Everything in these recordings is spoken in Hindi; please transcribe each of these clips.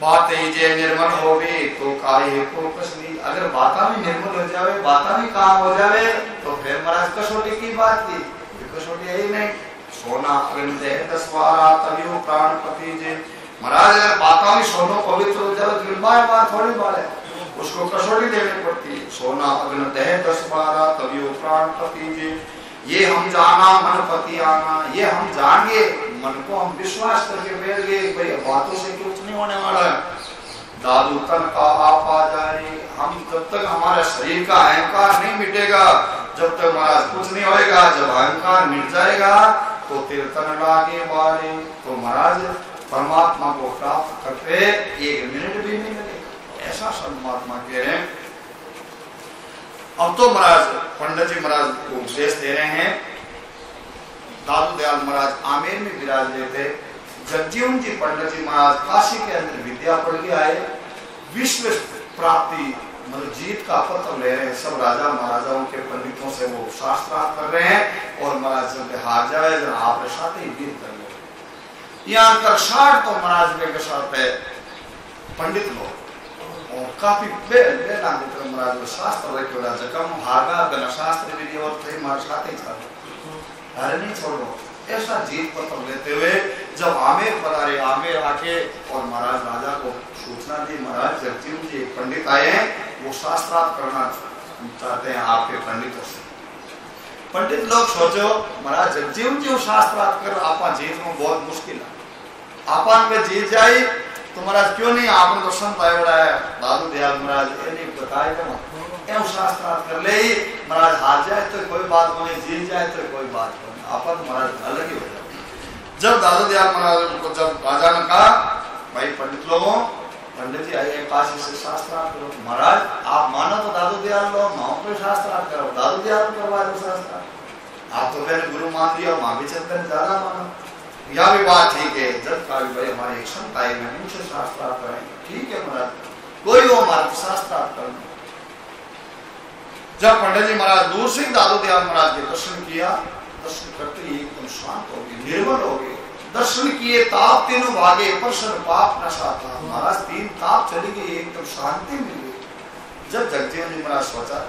बात जे निर्मल होवे तो काहे को कसनी। अगर बाता भी निर्मल हो जावे, बाता भी काम हो जावे तो फिर महाराज कसौटी की बात की, कसौटी है ही नहीं। सोना अग्नि दे 10 बार तभी प्राणपति जे। महाराज अगर बाता भी सोनो पवित्र हो जावे तो बार थोड़ी बार है, उसको कसौटी देनी पड़ती। सोना अग्नि दे 10 बार तभी प्राणपति जे। ये हम जाना मनपति आना, ये हम जानेंगे, मन को हम विश्वास करके बैठ गए भाई बातों से कुछ नहीं होने वाला है। दादू तन का आप आ जाए, हम जब तक हमारे शरीर का अहंकार नहीं मिटेगा, जब तक महाराज कुछ नहीं होएगा। जब अहंकार मिट जाएगा तो तीर्थन लागे वाले, तो महाराज परमात्मा को प्राप्त करते 1 मिनट भी नहीं लगेगा, ऐसा संत महात्मा कह रहे हैं। अब तो महाराज पंडित जी महाराज को उपदेश दे रहे हैं। दादू दयाल महाराज आमेर में विराज लेते। जगजीवन जी पंडित जी महाराज काशी के अंदर विद्या पढ़ के आए, विश्व प्राप्ति मतलब जीत का पत्र ले रहे हैं। सब राजा महाराजाओं के पंडितों से वो शास्त्रार्थ कर रहे हैं और महाराज जब हार जाए जब आपने साथ ही वीर कर लो। यहाँ कर 60 तो महाराज के साथ है पंडित लोग और काफी महाराज शास्त्र रखे जकम हागा बिना शास्त्र विधि और थे महाराज साथ ही अरे नहीं छोड़ो। ऐसा जीत पत्र लेते हुए जब आमेर पधारे, आमेर आके और महाराज राजा को सूचना दी महाराज जगजीवन जी पंडित आए हैं, वो शास्त्रार्थ करना चाहते हैं आपके पंडितों से। पंडित लोग सोचो महाराज जगजीवन जी शास्त्रार्थ कर आपा जीत में बहुत मुश्किल है, आपन में जीत जाए तो महाराज क्यों नहीं आपने तो संत आए बड़ा है दादू दयाल महाराज ये नहीं बताएगा एवं शास्त्रार्थ कर ले। महाराज हार जाए तो कोई बात नहीं, जीत जाए तो कोई बात नहीं, आपन महाराज अलग ही हो जाए। जब दादू दयाल महाराज को जब राजा ने कहा भाई पंडित लोगों, पंडित जी आइए काशी से शास्त्रार्थ करो। महाराज आप मानो तो दादू दयाल लो, माओ को शास्त्रार्थ करो, दादू दयाल करवा दो शास्त्रार्थ। आप तो मैंने गुरु मान लिया, माँ भी चंदन ज्यादा मानो, यह भी बात ठीक है। जब काली भाई हमारे एक संत आए मैं उनसे शास्त्रार्थ करेंगे, ठीक है महाराज कोई वो हमारे शास्त्रार्थ करेंगे। जब पंडित जी महाराज दूर से दादू दयाल महाराज के दर्शन किया, दर्शन करते ही एकदम शांत हो गए, निर्मल हो गए। दर्शन किए ताप तीनों भागे पर पाप नशा था। महाराज 3 ताप चली गई, एकदम शांति मिल गई। जब जगजीवन जी महाराज सोचा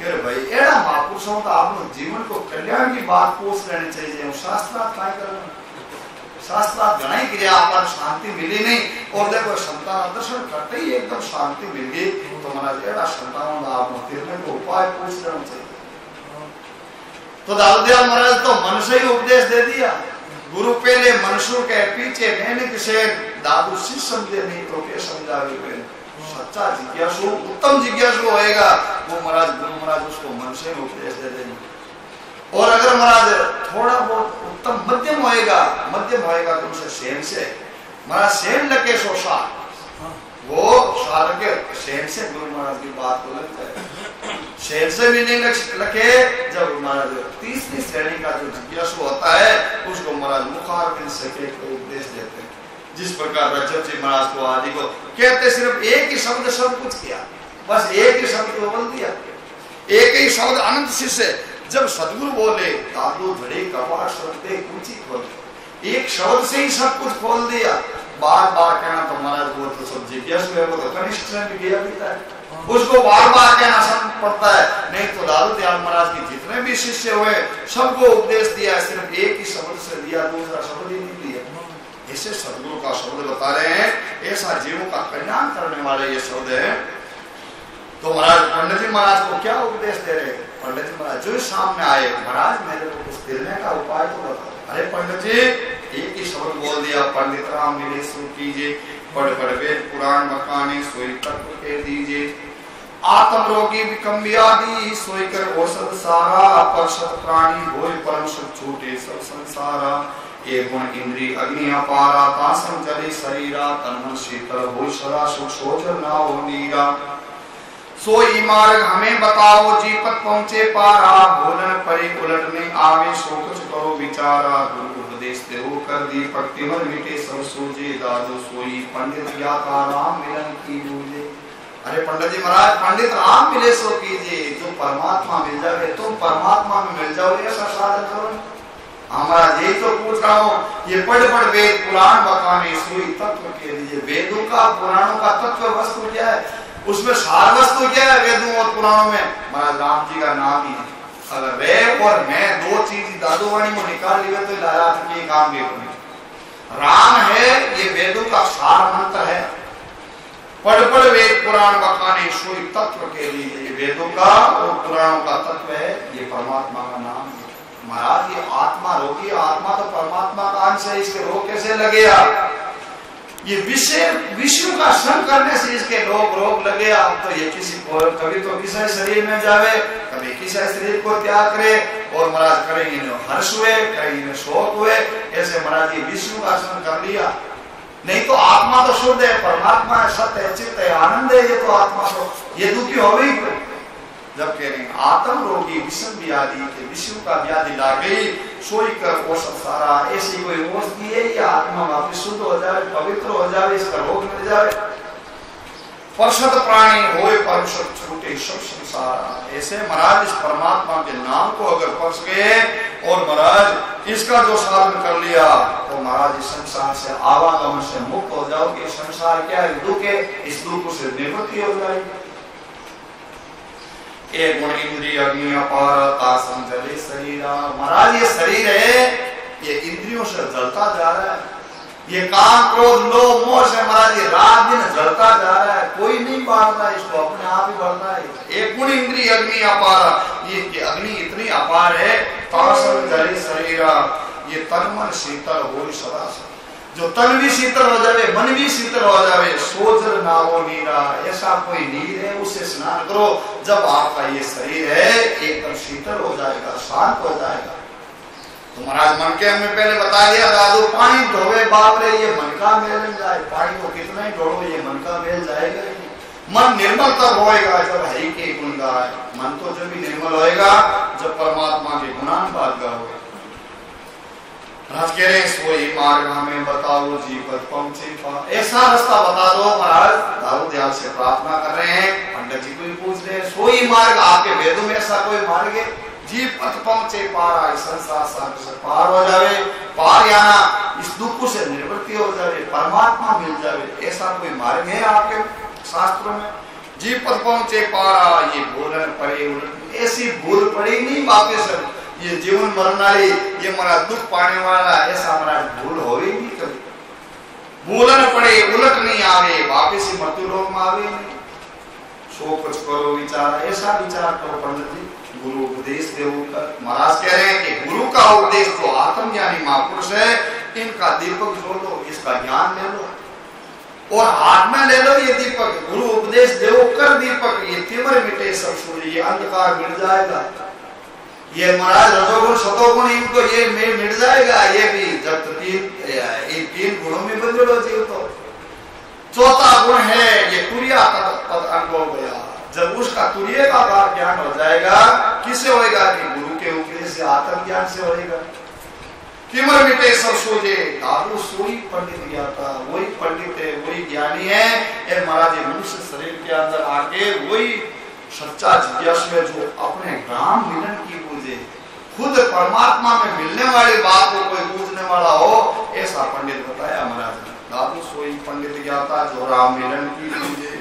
कि भाई एड़ा महापुरुषों का आप जीवन को कल्याण की बात पूछ लेनी चाहिए, शास्त्रार्थ क्या करना, शास्त्रार्थ गणाई क्रिया आप शांति मिली नहीं और देखो संतान दर्शन करते ही एकदम शांति मिल गई। तो महाराज एड़ा संतानों का आप तीरने को उपाय पूछ लेना चाहिए। तो दादू दयाल महाराज तो मन से ही उपदेश दे दिया। गुरु पहले मनुष्यों के पीछे नैनिक से दादू शिष्य समझे नहीं तो क्या समझावे। सच्चा जिज्ञासु उत्तम जिज्ञासु होएगा वो महाराज गुरु महाराज उसको मन से ही उपदेश दे देंगे। और अगर महाराज थोड़ा बहुत उत्तम मध्यम होएगा तो उनसे सेन से महाराज सेन लगे सोशा वो के सेन से गुरु महाराज की बात को लग जाए। सेन से भी नहीं लगे जब महाराज तीसरी श्रेणी का जो जिज्ञासु होता है उसको महाराज मुखारबिंद से उपदेश देते हैं। जिस प्रकार रजत जी महाराज को आदि को कहते सिर्फ एक ही शब्द सब कुछ किया, बस एक ही शब्द को बोल दिया, एक ही शब्द अनंत शिष्य। जब सदगुरु बोले दादू धड़े कपाट शब्दे कुछ ही खोल, एक शब्द से ही सब कुछ खोल दिया। बार बार कहना तो महाराज वो तो सब जिज्ञासु है, वो तो कनिष्ठ में गया बीता है, उसको बार बार कहना सब पड़ता है। नहीं तो दादू दयाल महाराज के जितने भी शिष्य हुए सबको उपदेश दिया, सिर्फ एक ही शब्द से दिया, दूसरा शब्द ही नहीं दिया। ऐसे सदगुरु का शब्द बता रहे हैं, ऐसा जीवों का कल्याण करने वाले ये शब्द है। तो महाराज पंडित जी महाराज को क्या उपदेश दे रहे हैं? पंडित जी महाराज जो सामने आए, महाराज मेरे को कुछ देने का उपाय तो बताओ। अरे पंडित जी एक ही शब्द बोल दिया, पंडित राम मिले सो कीजिए, पढ़ वेद पुराण मकाने सोई तत्व कह दीजिए, आत्म रोगी विकम व्याधि सोई कर औषध सारा, परसत प्राणी होय परम सुख छूटे सब संसारा, एक गुण इंद्री अग्नि अपारा, तासम जले शरीरा, तन मन शीतल होय सदा सुख सोचर ना हो नीरा, सोई मार्ग हमें बताओ जीपत पहुंचे पारा, भोलन परे उलटने आवे सो कुछ करो विचारा, गुरु उपदेश देहो कर दी भक्तिवर मिटे सब सूझे, दादू सोई पंडित ज्ञाता राम मिलन की दूजे। अरे पंडित जी महाराज पंडित राम मिले सो कीजिए, जो परमात्मा मिल जाए तुम परमात्मा में मिल जाओ, ऐसा साधन करो। हमारा यही तो पूछ रहा हूँ, ये पढ़ वेद पुराण बकाने सोई तत्व के लिए। वेदों का पुराणों का तत्व वस्तु क्या है, उसमें सार वस्तु क्या है वेदों और पुराणों में? महाराज राम जी का नाम ही है। अगर वे और मैं दो चीज दादोवाणी में निकाल लिए तो लाया के काम भी राम है, ये वेदों का सार मंत्र है। पढ़ वेद पुराण बखाने सोई तत्व के लिए, ये वेदों का और पुराणों का तत्व है, ये परमात्मा का नाम है। महाराज ये आत्मा रोगी, आत्मा तो परमात्मा का अंश है, इसके रोग कैसे लगेगा? ये विश्व का श्रम करने से इसके रोग लगे। अब तो ये किसी को कभी तो किसी शरीर में जावे, कभी किसी शरीर को त्याग करे, और महाराज करेंगे हर्ष हुए, करेंगे शोक हुए, ऐसे महाराज ये विश्व का श्रम कर लिया। नहीं तो आत्मा तो शुद्ध है, परमात्मा है, सत्य है, चित्त है, आनंद है। ये तो आत्मा तो ये दुखी हो गई। जब कह रहे आत्म रोगी विषम व्याधि के विश्व का व्याधि ला गई, सोई कर औषध सारा। ऐसी कोई औषधि है या आत्मा वापिस शुद्ध हो जाए, पवित्र हो जाए, इसका रोग मिल जाए। परषद प्राणी होए परषद छूटे सब संसार। ऐसे महाराज इस परमात्मा के नाम को अगर पढ़ गए और महाराज इसका जो साधन कर लिया तो महाराज इस संसार से आवागमन से मुक्त हो जाओगे। संसार क्या है? दुख है, इस दुख से निवृत्ति हो जाएगी। एक गुण इंद्रिय अग्नि अपार तासम जले शरीर। महाराज ये शरीर है, ये इंद्रियों से जलता जा रहा है। ये काम क्रोध लोभ मोह से महाराज ये रात दिन जलता जा रहा है, कोई नहीं बांटता इसको, अपने आप ही बढ़ता है। एक गुण इंद्रिय अग्नि अपार, ये अग्नि इतनी अपार है, तासम जले शरीर। ये तन मन शीतल हो सदा। जो तन भी शीतल हो जावे, मन भी शीतल हो जावे, सोजर नावो नीरा। ऐसा कोई नीर है, उससे स्नान करो। जब आपका ये शरीर है एकदम शीतल हो जाएगा, शांत हो जाएगा। तो महाराज मन के हमने पहले बता दिया, दादू पानी धोवे बाप रे, ये मन का मेल जाए। पानी को कितना ही ढोड़ो, ये मन का मेल जाएगा। मन निर्मल तब होएगा जब हरि के गुण गाए। मन तो जब भी निर्मल होएगा जब परमात्मा के गुणानुवाद गाओगे। महाराज कह रहे सोई मार्ग हमें बताओ जी पद पहुंचे। ऐसा रास्ता बता दो। महाराज दारू दयाल से प्रार्थना कर रहे हैं, पंडित जी को भी पूछ रहे हैं, सोई मार्ग आपके वेदों में ऐसा कोई मार्ग है? जी पद पहुंचे पार, संसार सागर से पार हो जावे, पार याना इस दुख से निवृत्ति हो जावे, परमात्मा मिल जावे। ऐसा कोई मार्ग है आपके शास्त्रों में? जी पद पहुंचे पारा, ये बोलन पड़े ऐसी भूल पड़ी नहीं वापिस ये जीवन मरण वाली, ये हमारा दुख पाने वाला, ऐसा हमारा भूल हो ही नहीं कभी। बोलन पड़े उलट नहीं आवे, वापिस ही मृत्यु लोक में आवे नहीं। सो कुछ करो विचार, ऐसा विचार करो पंडित जी, गुरु उपदेश देव। महाराज कह रहे हैं कि गुरु का उपदेश जो आत्मज्ञानी महापुरुष है, इनका दीपक जोड़ लो, इसका ज्ञान ले लो और हाथ में ले लो ये दीपक। गुरु उपदेश देव कर दीपक, ये तिमर मिटे सब सूर्य, ये अंधकार मिट जाएगा। ये महाराज रजोगुण सतोगुण इनको ये मिट जाएगा। ये भी जब तीन गुणों में बदलो जीव तो चौथा गुण है ये तुरिया पद अनुभव गया। जब उसका तुरिये का भाव ज्ञान हो जाएगा, किससे होएगा? कि गुरु के उपदेश से, आत्म ज्ञान से होएगा। किमर मिटे सब सोजे, दादू सोई पंडित ज्ञाता, वही पंडित है, वही ज्ञानी है। ये महाराज मनुष्य शरीर के अंदर आके वही सच्चा जिज्ञासु है जो अपने राम मिलन की पूजे, खुद परमात्मा में मिलने वाली बात को कोई पूछने वाला हो, ऐसा पंडित बताया महाराज ने। दादू सोई पंडित ज्ञाता जो राम मिलन की पूजे।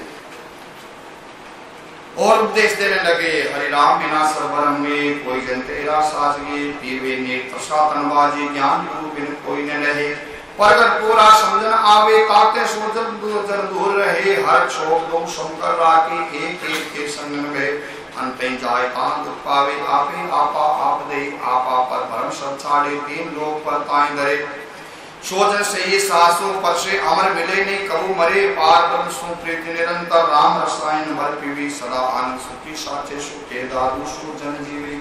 और उपदेश देने लगे, हरि राम बिना सरबरम में कोई जन तेरा साजगे, पीवे नेक प्रसादन बाजी, ज्ञान गुरु बिन कोई न रहे। परगट पूरा समझन आवे, ताते सोजन दूर रहे, हर छोक दो शंकर राके, एक एक के संग में गए। अंते जाए कान दुख पावे, आपे आपा आप दे, आपा पर भरम सब छाड़े, तीन लोग पर ताई धरे। सोजन से ये सासों पर से अमर मिले नहीं कबू मरे, पार ब्रह्म सो प्रीति निरंतर, राम रसायन भर पीवी, सदा आनंद सुखी साचे सुखे, दादू सो जन जीवे।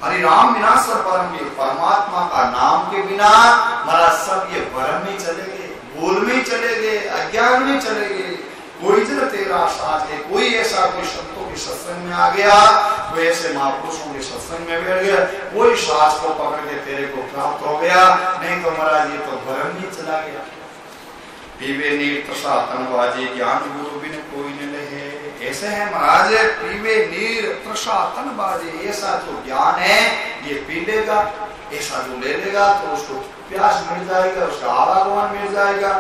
हरि राम बिना सर परम, ये परमात्मा का नाम के बिना हमारा सब ये भ्रम में चले गए, भूल में चले गए, अज्ञान में चले गए। कोई जन तेरा साथ है, कोई ऐसा कोई संतों के सत्संग में आ गया, कोई ऐसे महापुरुषों के सत्संग में बैठ गया, कोई शास्त्र को पकड़ के तेरे को प्राप्त हो गया। नहीं तो महाराज ये तो भ्रम ही चला गया। पीवे नीर प्रसाद तनवाजे, ज्ञान गुरु बिन कोई न लहे। ऐसे है महाराज, पीवे नीर प्रसाद तनवाजे, ऐसा जो ज्ञान है ये पी लेगा। ऐसा जो ले लेगा तो उसको प्यास मिल जाएगा, उसका आवागमन मिल जाएगा।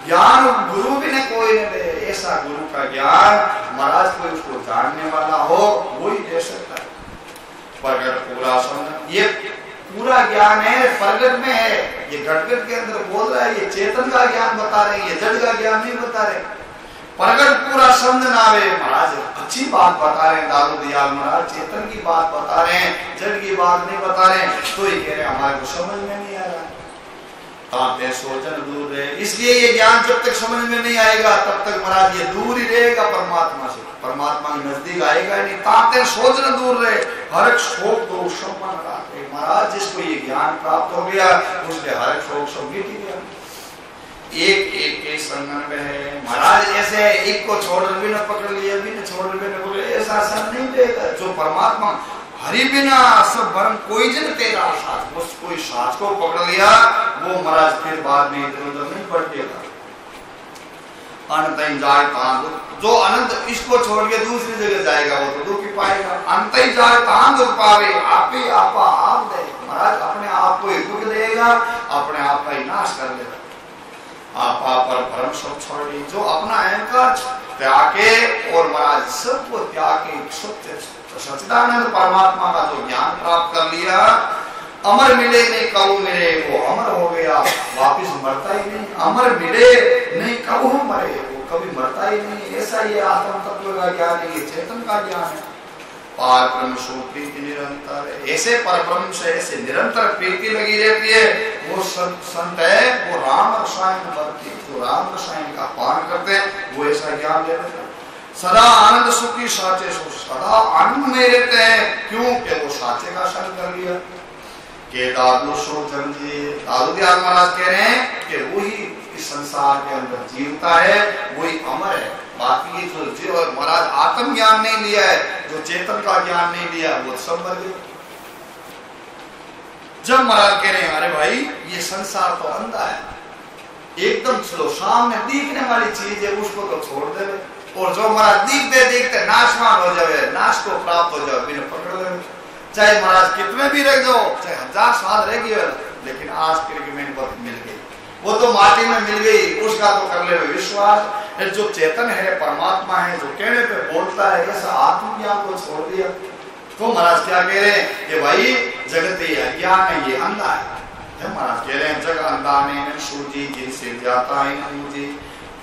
ज्ञान गुरु भी ने कोई न दे, ऐसा गुरु का ज्ञान महाराज कोई उसको जानने वाला हो वही दे सकता है। प्रगट पूरा समझ, ये पूरा ज्ञान है प्रगट में है, ये घटघट के अंदर बोल रहा है, ये चेतन का ज्ञान बता रहे हैं, ये जड़ का ज्ञान नहीं बता रहे। प्रगट पूरा समझ ना आवे, महाराज अच्छी बात बता रहे हैं दादू दयाल महाराज, चेतन की बात बता रहे हैं, जड़ की बात नहीं बता रहे, तो ये कह रहे हैं हमारे को समझ में नहीं आ रहा। ताते सोचन दूर रहे, इसलिए ये ज्ञान जब तक समझ में नहीं आएगा तब तक महाराज ये दूर ही रहेगा परमात्मा से, परमात्मा के नजदीक आएगा नहीं। ताते सोचन दूर रहे, हर एक शोक को सम्मान रखे। महाराज जिसको ये ज्ञान प्राप्त हो गया उसके हर एक शोक सब मिट गया। एक एक के संगन में है महाराज, ऐसे एक को छोड़ भी न पकड़ लिया, भी न छोड़ भी न पकड़, ऐसा संग नहीं देगा। जो परमात्मा हरि बिना सब भरम कोई जन तेरा साथ, उस कोई साथ को पकड़ लिया वो महाराज फिर बाद में इधर उधर नहीं पड़ेगा। अनंत जाए तांग, जो अनंत इसको छोड़ के दूसरी जगह जाएगा वो तो दुख ही पाएगा। अंत जाए तांग दुख पावे, आप ही आपा आप दे। महाराज अपने आप को ही दुख देगा, अपने आप का ही नाश कर देगा। आपा पर भ्रम सब छोड़ी, जो अपना अहंकार त्याग के और महाराज सबको त्याग के सत्य सच्चिदानंद परमात्मा का जो ज्ञान प्राप्त कर लिया, अमर मिले नहीं कबू मिले, वो अमर हो गया, वापिस मरता ही नहीं। अमर मिले नहीं कबू मरे, वो कभी मरता ही नहीं। ऐसा ये आत्म तत्व का ज्ञान है, ये चेतन का ज्ञान है। पार ब्रह्म प्रीति निरंतर, ऐसे पर ब्रह्म से ऐसे निरंतर प्रीति लगी रहती है। वो संत है, वो राम रसायन करते, जो राम रसायन का पान करते हैं वो ऐसा ज्ञान ले लेते हैं। सदा आनंद सुखी साचे, सदा आनंद में रहते हैं, क्यों कि वो साचे का संग कर लिया। के दादू सो जन जी, दादू दयाल महाराज कह रहे हैं कि वही इस संसार के अंदर जीवता है, वही अमर है। बाकी जो जीव महाराज आत्म ज्ञान नहीं लिया है, जो चेतन का ज्ञान नहीं लिया, वो सब मर गए। जब महाराज कह रहे हैं अरे भाई ये संसार तो अंधा है, एकदम चलो सामने दिखने वाली चीज है उसको तो छोड़ दे, और जो महाराज दिखते दिखते नाशवान हो जाए, नाश को प्राप्त हो जाए, बिना पकड़ ले, चाहे महाराज कितने भी रह जाओ, चाहे 1000 साल रह गए, लेकिन आज फिर मिल गई, वो तो माटी में मिल गई, उसका तो कर ले विश्वास। जो चेतन है परमात्मा है, जो कहने पे बोलता है, ऐसा आत्मज्ञान को छोड़ दिया। तो महाराज क्या कह रहे हैं कि भाई जगत ये अज्ञान है, ये अंधा है। महाराज कह रहे हैं जग अंधा ने सूझी, जिनसे जाता है सूझी।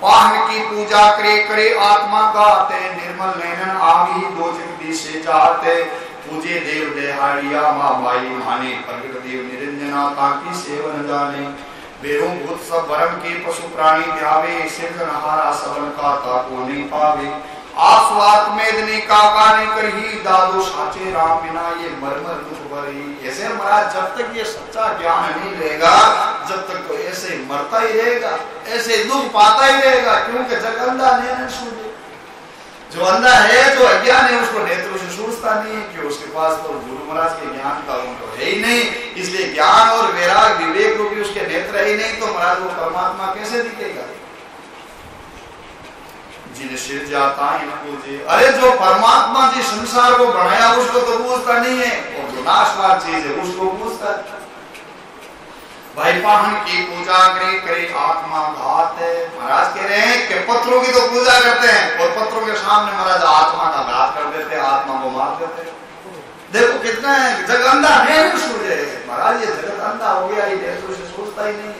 पाहन की पूजा करे करे आत्मा गाते, निर्मल नैनन आगी दो जगदी से जाते। पूजे देव देहाड़िया माँ माई माने, प्रगट देव निरंजना ताकि सेवन जाने। बेरों भूत सब भरम के पशु प्राणी ध्यावे, सिरजनहारा सबन का ताको नहीं पावे। आस्वाद मेदनी का गाने करही, दादो साचे राम बिना ये मरमर दुख भरी। ऐसे महाराज जब तक ये सच्चा ज्ञान नहीं रहेगा, जब तक तो ऐसे मरता ही रहेगा, ऐसे दुख पाता ही रहेगा, क्योंकि जग अंधा नहीं सूझे। जो अंधा है, जो अज्ञान है, उसको नेत्रों से सूझता नहीं है, कि उसके पास तो गुरु महाराज के ज्ञान का उनको है ही नहीं। इसलिए ज्ञान और वैराग विवेक रूपी उसके नेत्र ही नहीं, तो महाराज वो परमात्मा कैसे दिखेगा। जिन सिर जाता है पूजे, अरे जो परमात्मा जी संसार को बनाया उसको तो पूछता नहीं है, और जो नाशवान चीज है उसको पूछता है। भाई पाहन की पूजा करे करे आत्मा घात है। महाराज कह रहे हैं कि पत्थरों की तो पूजा करते हैं, और पत्थरों के सामने महाराज आत्मा का घात कर देते हैं, आत्मा को मार देते हैं। देखो कितना है, जग अंधा नहीं सूझे। महाराज ये जगत अंधा हो गया, ये से सोचता ही नहीं।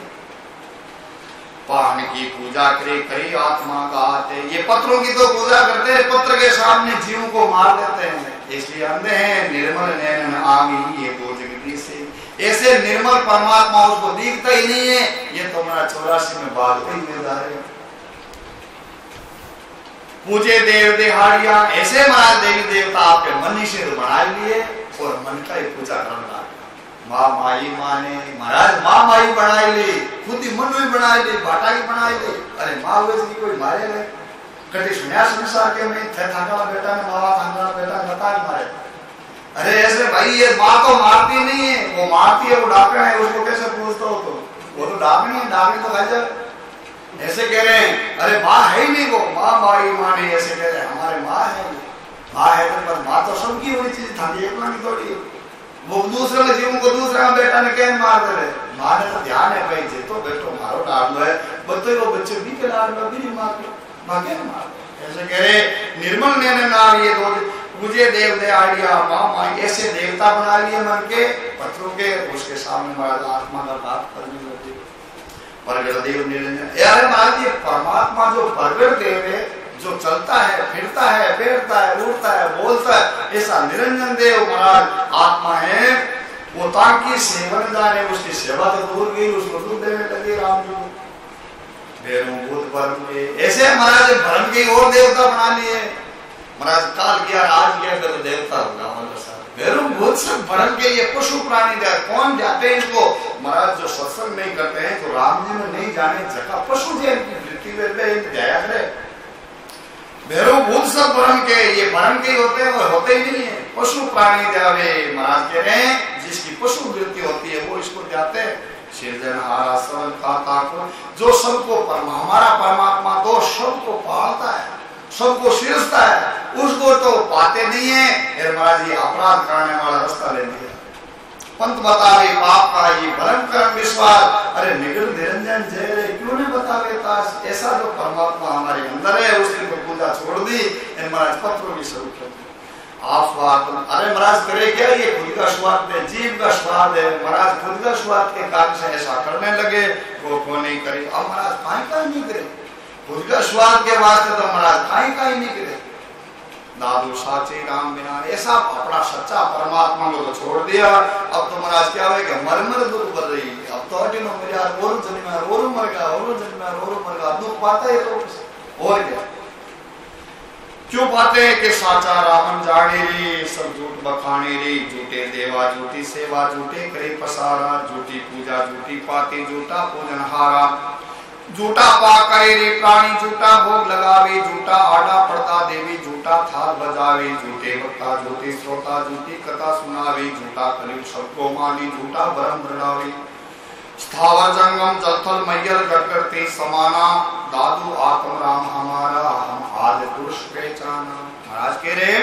पाहन की पूजा करे करे आत्मा घात है, ये पत्थरों की तो पूजा करते हैं, पत्थर के सामने जीव को मार देते हैं, इसलिए अंधे हैं। निर्मल नैनन आगी ये दो जगदी से, ऐसे निर्मल परमात्मा उसको दिखता ही नहीं है। ये तो हमारा 84 में भागते ही मिल जाएगा। पूजे देव देहाड़िया, ऐसे महाराज देवी देवता आपके मन से बना लिए, और मन का ही पूजा करना। माँ माई माने, महाराज माँ माई बनाई ली, खुद ही मन में बनाई ली, बाटा की बनाई ली। अरे माँ वैसे कोई मारे गए कटी सुनिया संसार के में थे थांगड़ा बेटा ने मावा थांगड़ा बेटा बता मारे। अरे ऐसे भाई ये माँ तो मारती नहीं है, वो मारती है, वो डाकना है, उसको कैसे पूछते हो? तो वो तो डाकनी है, डाकनी तो खाई जाए। ऐसे कह रहे हैं अरे माँ है ही नहीं, वो माँ माई माँ नहीं, ऐसे कह रहे हैं हमारे माँ है। माँ है तो पर माँ तो सबकी हुई चीज था, एक ना की थोड़ी। वो दूसरे के जीवन को दूसरा बेटा ने क्या मार दे रहे माँ ने तो ध्यान है भाई जे तो बेटो मारो लाड लो है बच्चे वो बच्चे भी के लाड लो भी मार दो माँ क्या मार ऐसे कह रहे निर्मल ने नाम ये दो मुझे देव दे आइडिया माँ ऐसे देवता बना लिए मन के पत्रों के उसके सामने हमारा आत्मा का बात करने लगे प्रगट देव निरंजन यार महाराज ये परमात्मा जो प्रगट देव है जो चलता है फिरता है बैठता है उठता है बोलता है ऐसा निरंजन देव महाराज आत्मा है वो ताकि सेवन जाने उसकी सेवा तो दूर गई उसको दूध देने लगे राम जी ऐसे महाराज भरम की और देवता बना लिए महाराज काल किया आज किया तो देवता होगा भैरव भूत सब भरम के ये पशु प्राणी कौन जाते हैं इनको महाराज जो सत्संग नहीं करते हैं जो राम जी में नहीं जाने जगह पशु मृत्यु जाया करे भैरव भूत सब भरम के ये भरम के होते हैं और होते ही नहीं है पशु प्राणी जावे महाराज कह रहे हैं जिसकी पशु वृत्ति होती है वो इसको जाते हैं सिरजनहारा सरल खाता को जो सबको हमारा परमात्मा तो सबको पालता है सबको सिरसता है उसको तो पाते नहीं है महाराज ये अपराध करने वाला रास्ता ले लिया पंत बतावे पाप का ये भरम कर्म विश्वास अरे निगल निरंजन जय रे क्यों नहीं बतावे ताश ऐसा जो परमात्मा हमारे अंदर है उसकी को पूजा छोड़ दी महाराज पत्रों की स्वरूप आप स्वाद अरे महाराज करे क्या ये खुद का स्वाद है जीव का स्वाद है महाराज खुद का स्वाद के कारण से ऐसा करने लगे वो नहीं करे अब महाराज काहे नहीं करे खुद का स्वाद के वास्ते तो महाराज काहे नहीं करे दादू साचे राम बिना ऐसा अपना सच्चा परमात्मा को तो छोड़ दिया अब तो महाराज क्या हुआ कि मर दुख बढ़ रही अब तो अटिनो मेरे यार और जन्म और मर गया दुख पाता है तो और क्या क्यों पाते हैं कि साचा रामन जाने रे सब झूठ बखाने रे झूठे देवा झूठी सेवा झूठे करे पसारा झूठी पूजा झूठी पाती झूठा पूजन हारा झूठा पाक करे रे प्राणी झूठा भोग लगावे झूठा आड़ा पड़ता देवी झूठा थाल बजावे झूठे वक्ता झूठी श्रोता झूठी कथा सुनावे झूठा कलयुग सबको मानी झूठा भरम भरणावे स्थावर जंगम जलथल मैयर गटगट समाना दादू आत्म राम हमारा हम आदि पुरुष पहचाना महाराज कह रहे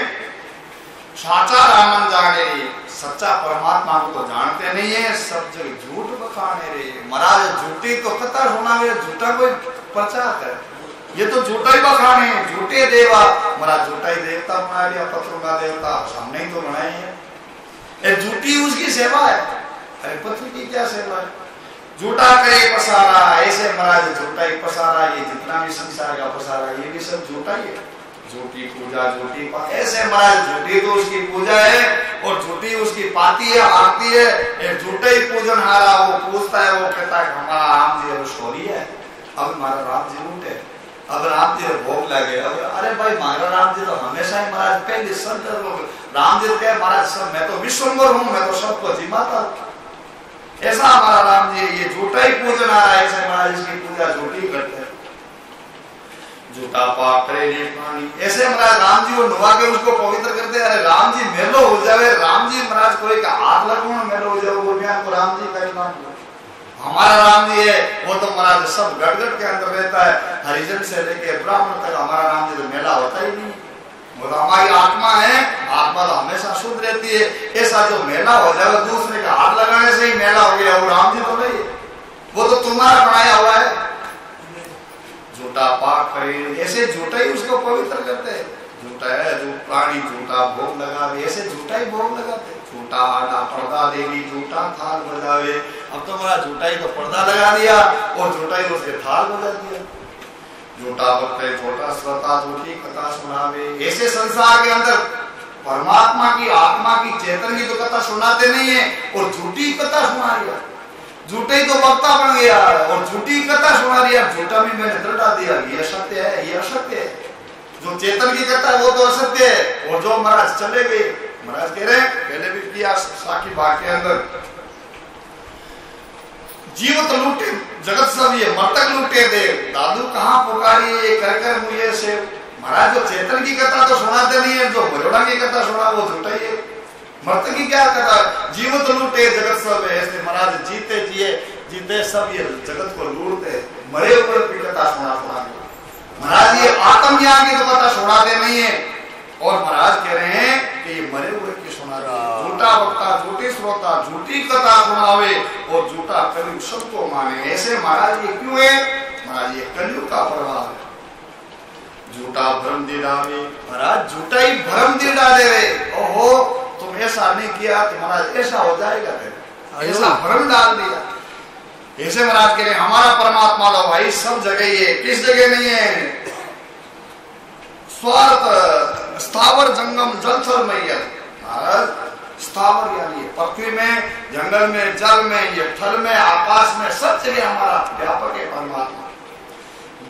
साचा रामन जाने रे सच्चा परमात्मा को तो जानते नहीं है सब जगह झूठ बखाने रे महाराज झूठी तो कथा सुनावे झूठा कोई प्रचार करे ये तो झूठा ही बखाने झूठे देवा महाराज झूठा ही देवता बना लिया पत्रों का देवता हमने ही तो बनाई है झूठी उसकी सेवा है अरे पत्र की क्या सेवा है झूठा करे पसारा ऐसे महाराज झूठा ही पसारा ये जितना भी संसार का पसारा ये भी सब झूठा ही है झूठी पूजा झूठी ऐसे महाराज झूठी तो उसकी पूजा है और झूठी उसकी पाती है आरती है झूठा ही पूजन हारा वो पूछता है वो कहता है हमारा राम जी सोरी है अब हमारा राम जी उठे अब राम जी भोग लगे अब अरे भाई हमारा राम जी तो हमेशा ही महाराज पहले संत राम जी कहे महाराज सब मैं तो विश्वम्भर हूँ मैं तो सबको जिम्माता ऐसा हमारा राम जी ये झूठा ही पूजन आ रहा है ऐसे महाराज इसकी पूजा झूठी करते हैं झूठा पाप करे प्राणी ऐसे महाराज राम जी को नुआ के उसको पवित्र करते हैं अरे राम जी मेलो हो जावे राम जी महाराज कोई का हाथ लगो मेलो हो जाए वो ज्ञान को राम जी का नाम हमारा राम जी है वो तो महाराज सब गड़गड़ के अंदर रहता है हरिजन से लेके ब्राह्मण तक हमारा राम जी तो मेला होता ही नहीं वो तो हमारी आत्मा है आत्मा तो हमेशा शुद्ध रहती है ऐसा जो मेला हो जाए दूसरे का हाथ लगाने से ही मेला हो गया वो राम जी तो नहीं वो तो तुम्हारा बनाया हुआ है झूठा पाक करे ऐसे झूठा ही उसको पवित्र करते हैं झूठा है जो प्राणी झूठा भोग लगावे ऐसे झूठा ही भोग लगाते झूठा आटा पर्दा देवी झूठा थाल बजावे अब तो हमारा झूठा ही तो पर्दा लगा दिया और झूठा ही उसके थाल बजा दिया झूठा वक्त झूठा श्रोता झूठी कथा सुनावे ऐसे संसार के अंदर परमात्मा की आत्मा की चेतन की तो कथा सुनाते नहीं है और झूठी कथा सुना दिया झूठे ही तो वक्ता बन गया और झूठी कथा सुना दिया झूठा भी मैंने दृढ़ा दिया ये सत्य है ये असत्य है जो चेतन की कथा वो तो असत्य है और जो महाराज चले गए महाराज कह रहे पहले भी किया साकी बाग के अंदर जीवत लूटे जगत सब ये मर्तक लूटे दे दादू कहाँ पुकारी ये कर कर मुझे से महाराज जो चेतन की कथा तो सुनाते नहीं है जो बरोड़ा की कथा सुना वो झूठा ही है मर्तक की क्या कथा जीवत लूटे जगत सब ऐसे महाराज जीते जिए जीते सब ये जगत को लूटते मरे हुए की कथा सुना महाराज ये आत्म ज्ञान की तो कथा सुनाते नहीं है और महाराज कह रहे हैं कि ये मरे हुए की सुना झूठा वक्ता, झूठी श्रोता, झूठी कथा सुनावे और झूठा कलयुग सबको माने। ऐसे महाराज ये क्यों है? महाराज ये कलयुग का प्रभाव है। झूठा भ्रम दे डाले महाराज, झूठा ही भ्रम दे डाले रे। ओहो तुम ऐसा नहीं किया तो महाराज ऐसा हो जाएगा, ऐसा भ्रम डाल दिया। ऐसे महाराज कह रहे हमारा परमात्मा तो भाई सब जगह ही है। किस जगह नहीं है? स्वार्थ स्थावर जंगम जलथल मैयत। महाराज स्थावर यानी पृथ्वी में, जंगल में, जल में, ये थल में, आकाश में, सब जगह हमारा व्यापक है परमात्मा।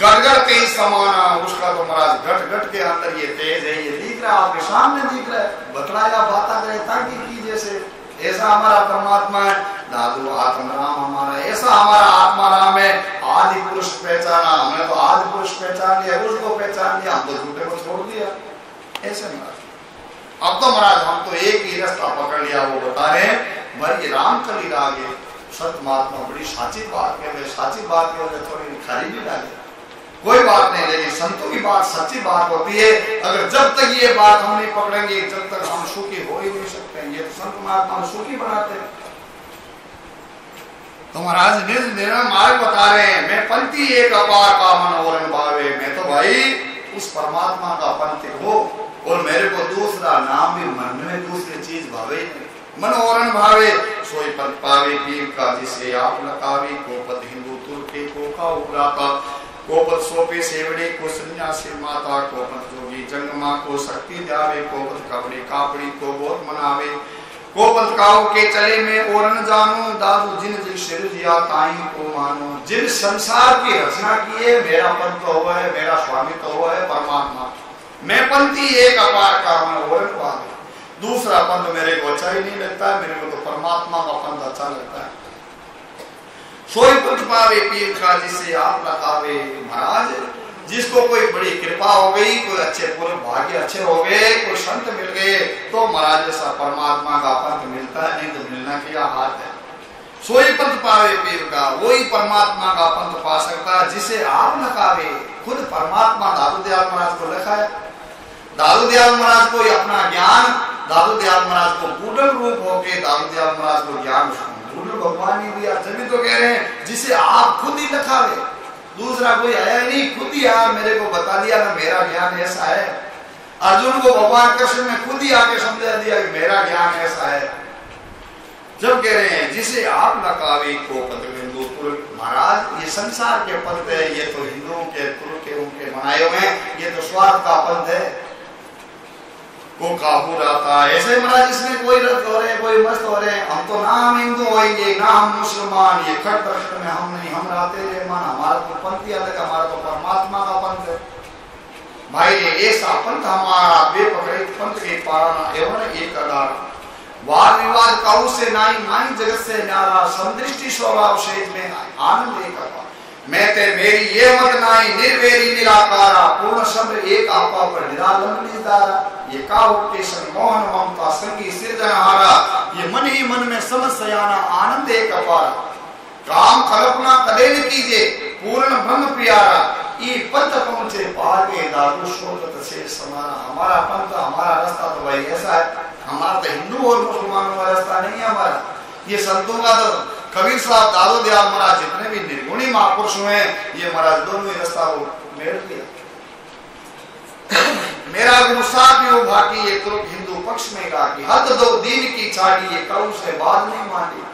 गड़गड़ के ही समाना उसका तो महाराज घट घट के अंदर ये तेज है। ये दिख रहा है, आपके सामने दिख रहा है। बतलाया बाता करे ताकि की जैसे ऐसा हमारा परमात्मा है। दादू आत्म राम हमारा, ऐसा हमारा आत्मा राम है। आदि पुरुष पहचाना, हमने तो आदि पुरुष पहचान लिया, उसको पहचान लिया, हम तो झूठे को छोड़ दिया। ऐसे महाराज अब तो महाराज हम तो एक ही रास्ता पकड़ लिया। वो बता रहे भाई ये राम कली रागे सत्य महात्मा बड़ी साची बात है। साची बात के थोड़ी खाली भी डाले कोई बात नहीं, लेकिन संतों की बात सच्ची बात होती है। अगर जब तक ये बात हम नहीं पकड़ेंगे जब तक हम सुखी हो ही नहीं सकते। ये तो संत महात्मा सुखी बनाते हैं। तो महाराज निर्णय मार्ग बता रहे हैं। मैं पंथी एक अपार का मनोरन भावे। मैं तो भाई उस परमात्मा का पंथी हो और मेरे को दूसरा नाम भी मन में दूसरी चीज भावे मनोरन भावे। सोई पंथ पावे पीर का जिसे आप लकावे। गोपत हिंदू तुर्के को का उगराता, गोपत सोपे सेवड़े को सन्यासी माता। गोपत जोगी जंगमा को शक्ति द्यावे। गोपत कपड़े कापड़ी को बहुत मनावे। गोपत काऊ के चले में और न जानो। दादू जिन जिन सिर दिया ताई को मानो। जिन संसार की रचना की है मेरा पंथ तो हुआ है, मेरा स्वामी तो हुआ है परमात्मा। मैं पंथी एक अपार का मनोरन भावे। दूसरा पंथ मेरे को अच्छा ही नहीं लगता है। मेरे को तो परमात्मा का पंथ अच्छा लगता है। सोई पंथ पावे पीर का जिसे आप लखावे। महाराज जिसको कोई बड़ी कृपा हो गई, कोई अच्छे पूर्व भाग्य अच्छे हो गए, कोई संत मिल गए तो महाराज जैसा परमात्मा का पंथ मिलता है। नहीं तो मिलना क्या हाथ है। सोई पंथ पावे पीर का, वही परमात्मा का पंथ पा सकता है जिसे आप लखावे। खुद परमात्मा दादू दयाल महाराज को लिखा है। दादू दयाल महाराज को अपना ज्ञान, दादू दयाल महाराज को बूढ़ल रूप होके दादू दयाल महाराज को ज्ञान भगवान ने दिया। जब तो कह रहे हैं जिसे आप खुद ही लखावे। दूसरा कोई आया नहीं, खुद ही आया मेरे को बता दिया ना मेरा ज्ञान ऐसा है। अर्जुन को भगवान कृष्ण ने खुद ही आके समझा दिया कि मेरा ज्ञान ऐसा है। जब कह रहे हैं जिसे आप लखावे को पद हिंदू कुल। महाराज ये संसार के पंथ है, ये तो हिंदुओं के कुल के उनके बनाए हुए हैं। ये तो स्वार्थ का पंथ है। को काबू रहता है। ऐसे महाराज इसमें कोई रद्द हो रहे हैं, कोई मस्त हो रहे हैं। हम तो ना हम हिंदू होंगे ना हम मुसलमान। ये खट प्रश्न में हम नहीं, हम रहते रहे मान। हमारा तो पंथ अलग, हमारा तो परमात्मा का पंथ है। भाई ने ऐसा पंथ हमारा बेपकड़े पंथ के पाराना एवं एक आधार। वाद विवाद काऊ से नाई नाई जगत से न्यारा। समदृष्टि स्वभाव शेष में आनंद एक आधार। मैं ते मेरी ये मत नाई निर्वेरी निराकारा। पूर्ण शब्द एक आपा पर निरालंब निदारा। ये काऊ के संमोहन ममता संगी सिरजनहारा। ये मन ही मन में समझ सयाना आनंद एक अपार। काम कल्पना कदे न कीजिए पूर्ण ब्रह्म प्यारा। ये पंथ पहुंचे पागे दादू शोकत से समाना। हमारा पंथ हमारा रास्ता तो भाई ऐसा है। हमारा तो हिंदू और मुसलमानों का रास्ता नहीं है हमारा। ये संतों का तो कबीर साहब दादू दयाल महाराज जितने भी निर्गुणी महापुरुष हुए ये महाराज दोनों ही रास्ता को मेल दिया। मेरा गुरु साहब वो भागी ये तुरुक हिंदू पक्ष में गाकी। हद दो दीन की छाड़ी ये कऊ से बात नहीं मानी।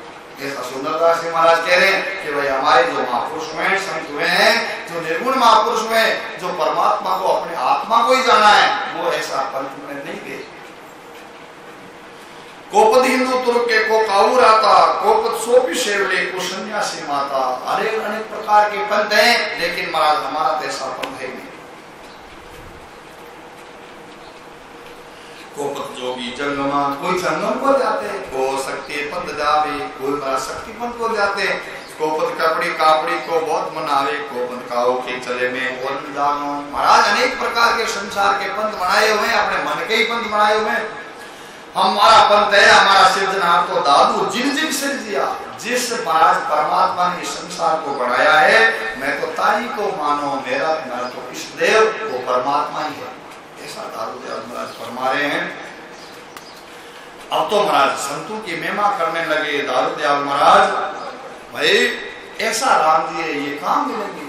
ऐसा सुंदरदास जी महाराज कह रहे हैं कि भाई हमारे जो महापुरुष हुए संत हुए हैं, जो निर्गुण महापुरुष हुए, जो परमात्मा को अपने आत्मा को ही जाना है, वो ऐसा पंथ में नहीं गए। गोपद हिंदू तुर्के को काऊ रहता। गोपद सोपी शेवले को सन्यासी माता। अनेक प्रकार के पंथ हैं, लेकिन महाराज हमारा तो ऐसा पंथ है नहीं। गोपत जोगी जंगमा, कोई जंगम को जाते, को शक्ति पंथ जावे, कोई महाराज शक्ति पंथ को जाते। गोपत कपड़ी कापड़ी को बहुत मनावे। गोपत काऊ के चले में और जानो। महाराज अनेक प्रकार के संसार के पंथ बनाए हुए हैं, अपने मन के ही पंथ बनाए हुए हैं। हमारा पंथ है, हमारा सिरजनहार तो दादू जिन जिन सिरजिया। जिस महाराज परमात्मा ने संसार को बनाया है, मैं तो ताई को मानो। मेरा तो इष्ट देव वो परमात्मा ही है। ऐसा दादू दयाल महाराज फरमा रहे हैं। अब तो महाराज संतों की महिमा करने लगे। दारू दयाल महाराज, भाई ऐसा राम जी है, ये कहाँ मिलेंगे,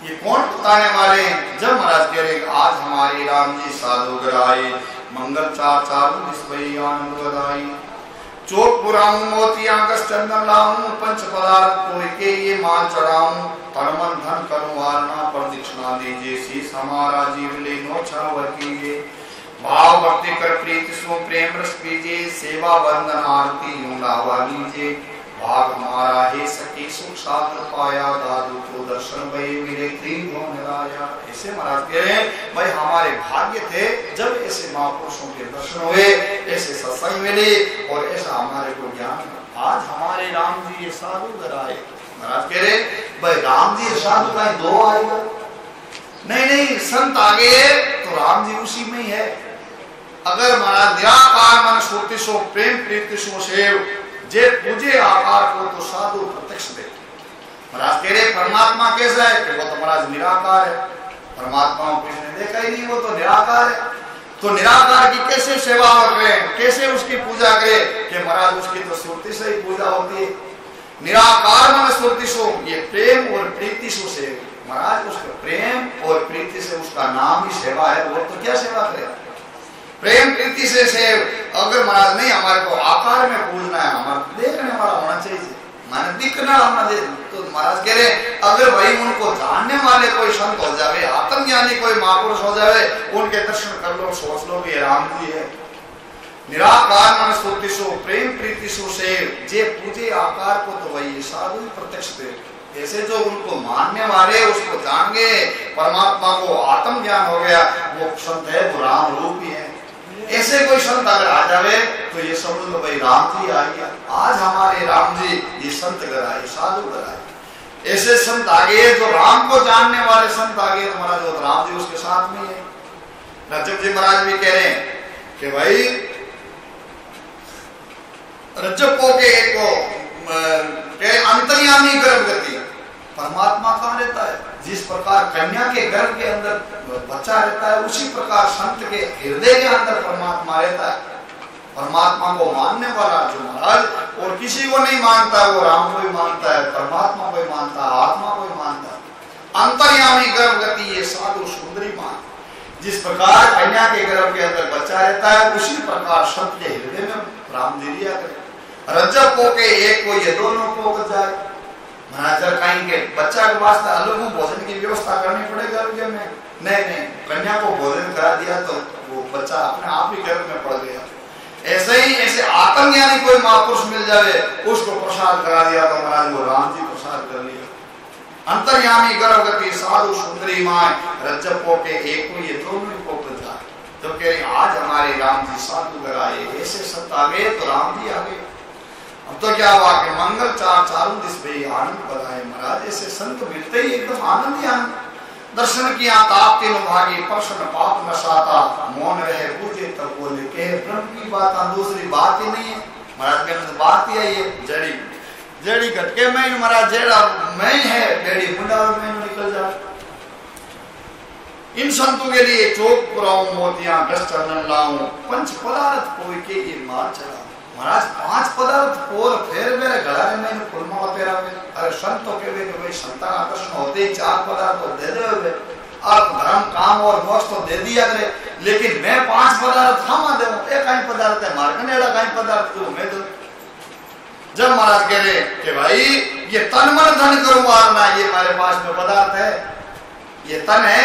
ये कौन बताने वाले हैं। जब महाराज कह रहे आज हमारे राम जी साधु गराए, मंगल चार चारू दिस आनंद बधाई, चोक पुराऊं मोतियां कस चंदन लाऊं, पंच पदार्थ कोई के ये मान चढ़ाऊं, परमन धन करूं वारणा पर दीक्षिणा दीजिए, शीश हमारा जीव ले नोछावर कीजिए, भाव भक्ति कर प्रीति सो प्रेम रस कीजिए, सेवा बंधन आरती यूं लावा लीजिए, भाग हमारा हे सखी सुख सागर पाया, दादू को दर्शन भई मिले त्रिभुवन राया। ऐसे महाराज कह रहे हैं भाई हमारे भाग्य थे जब ऐसे महापुरुषों के दर्शन हुए, ऐसे सत्संग मिले और ऐसा हमारे को ज्ञान। आज हमारे राम जी ये साधु गराए। महाराज कह रहे भाई राम जी साधु का दो आएगा, नहीं संत आगे तो राम जी उसी में ही है। अगर महाराज निराकार मन श्रुति सो प्रेम प्रीति सो सेव, जे पूजे आकार को तो साधु प्रत्यक्ष दे। महाराज कह रहे परमात्मा कैसा है कि वो तो महाराज निराकार है, परमात्मा को किसने देखा ही नहीं, वो तो निराकार है। तो निराकार की कैसे सेवा करें, कैसे उसकी पूजा करें कि महाराज उसकी तो श्रुति से ही पूजा होती है। निराकार मन श्रुति सो, ये प्रेम और प्रीति सो से महाराज उसका प्रेम और प्रीति से उसका नाम ही सेवा है। वो तो क्या सेवा करे, प्रेम प्रीति से सेव। अगर महाराज नहीं हमारे को आकार में पूजना है, हमारा देखने वाला होना चाहिए, माने दिखना होना दे। तो महाराज कह रहे अगर भाई उनको जानने वाले कोई संत हो जावे, आत्मज्ञानी कोई महापुरुष हो जावे, उनके दर्शन कर लो, सोच लो कि राम जी है। निराकार मन स्तुति सो प्रेम प्रीति सो सेव, जे पूजे आकार को तो वही साधु प्रत्यक्ष दे। ऐसे जो उनको मानने वाले उसको जान गए, परमात्मा को आत्मज्ञान हो गया, वो संत है, वो राम रूप ही है। ऐसे कोई संत अगर आ जावे तो ये समझ लो भाई राम जी आ गया। आज हमारे राम जी ये संत गराए, साधु गराए। ऐसे संत आगे जो राम को जानने वाले संत आगे, तो महाराज जो राम जी उसके साथ में है। रज्जब जी महाराज भी कह रहे हैं कि भाई रज्जब को के अंतर्यामी गर्भवती परमात्मा कहाँ रहता है। जिस प्रकार कन्या के गर्भ के अंदर बच्चा रहता है, उसी प्रकार संत के हृदय के अंदर परमात्मा रहता है। परमात्मा को मानने वाला जो महाराज और किसी को नहीं मानता, वो राम को ही मानता है, परमात्मा को ही मानता है, आत्मा को ही मानता है। अंतर्यामी गर्भवती ये साधु सुंदरी मान, जिस प्रकार कन्या के गर्भ के अंदर बच्चा रहता है, उसी प्रकार संत के हृदय में राम जी लिया करे। रज्जब को के एक को ये दोनों को जाए। महाराज कहीं के बच्चा के वास्ते अलग भोजन की व्यवस्था करनी पड़ेगा में, नहीं कन्या को भोजन करा दिया तो वो बच्चा अपने आप ही गर्भ में पड़ गया। ऐसे ही ऐसे आत्मज्ञानी कोई महापुरुष मिल जाए, उसको प्रसाद करा दिया तो महाराज वो राम जी प्रसाद कर लिया। अंतर्यामी गर्भवती साधु सुंदरी माँ, रज्जब को के एक को ये दोनों को जाए। तो कह रहे आज हमारे राम जी साधु गराए। ऐसे संत आ गए तो राम जी आ गए। अब तो क्या हुआ कि मंगल चार चारों दिस भाई आनंद बधाए। महाराज ऐसे संत मिलते ही एकदम आनंद ही आनंद। दर्शन किया ताप तीनों भागी, प्रश्न पाप नशाता, मौन रहे पूजे तब बोले के ब्रह्म की बात। दूसरी बात ही नहीं है महाराज के बात ही है ये जड़ी जड़ी घटके में महाराज जेड़ा मैं है बेड़ी मुंडा में निकल जाए। इन संतों के लिए चोक पुराऊं मोतियां दस चंदन लाऊं, पंच पदार्थ कोई के ये मार चढ़ा। महाराज पांच पदार्थ पोर फेर मेरे गला में कुलमा पेरा में। अरे संतों के भाई संता का दर्शन होते ही चार पदार्थ तो दे दे, आप धर्म काम और मोक्ष तो दे दिया करे, लेकिन मैं पांच पदार्थ हम दे एक कहीं पदार्थ है मार्ग नेड़ा कहीं पदार्थ तो मैं दो। जब महाराज कह रहे कि भाई ये तन मन धन करूंगा ना, ये हमारे पास में पदार्थ है, ये तन है